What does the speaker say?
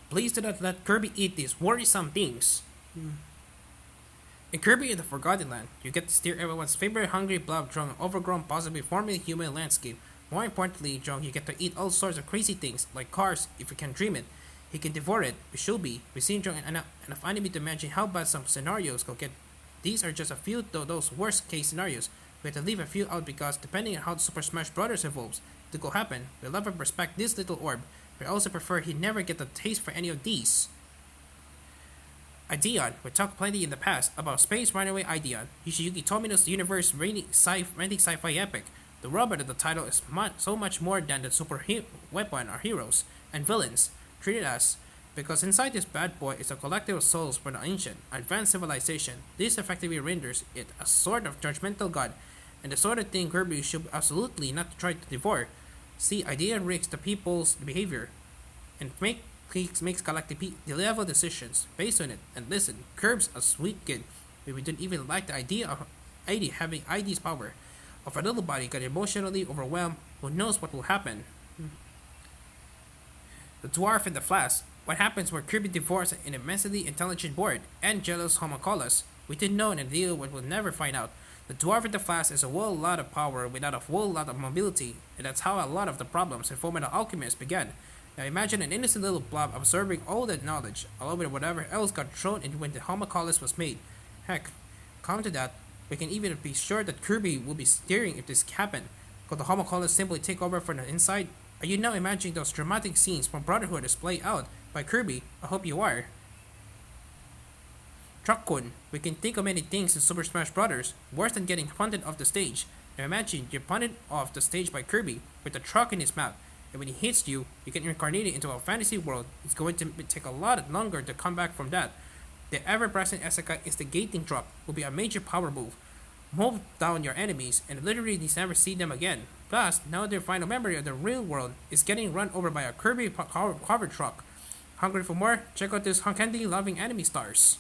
Please do not let Kirby eat these worrisome things. In Kirby in the Forgotten Land, you get to steer everyone's favorite hungry blob drunk overgrown possibly formally human landscape. More importantly, drunk, you get to eat all sorts of crazy things, like cars, if you can dream it. He can devour it, we should be. We've seen drunk enough anime to imagine how bad some scenarios could get. These are just a few of those worst case scenarios. We have to leave a few out because depending on how Super Smash Bros. Evolves, it could happen. We love and respect this little orb. We also prefer he never get the taste for any of these. Ideon, we talked plenty in the past about Space Runaway Ideon, Yoshiyuki Tomino's universe rating sci-fi epic. The rubber of the title is so much more than the super weapon or heroes and villains treated us, because inside this bad boy is a collective of souls from an ancient, advanced civilization. This effectively renders it a sort of judgmental god, and the sort of thing Kirby should absolutely not try to devour. See, Ideon rigs the people's behavior, and makes collective level decisions based on it. And listen, Curb's a sweet kid. We didn't even like the idea of ID having ID's power. If a little body got emotionally overwhelmed, who knows what will happen? The dwarf and the flask. What happens when Kirby divorces an immensely intelligent board and jealous homunculus? We didn't know and deal what we'll never find out. The dwarf and the flask is a whole lot of power without a whole lot of mobility, and that's how a lot of the problems in Fullmetal Alchemist began. Now imagine an innocent little blob absorbing all that knowledge, along with whatever else got thrown in when the homunculus was made. Heck, come to that, we can even be sure that Kirby will be steering if this happened. Could the homunculus simply take over from the inside? Are you now imagining those dramatic scenes from Brotherhood as play out by Kirby? I hope you are. Truck-kun, we can think of many things in Super Smash Bros. Worse than getting punted off the stage. Now imagine you're punted off the stage by Kirby with a truck in his mouth, and when he hits you, you can incarnate it into a fantasy world. It's going to take a lot longer to come back from that. The ever-present Isekai instigating drop will be a major power move. Mow down your enemies and literally never see them again. Plus, now their final memory of the real world is getting run over by a Kirby covered truck. Hungry for more? Check out this candy-loving anime stars.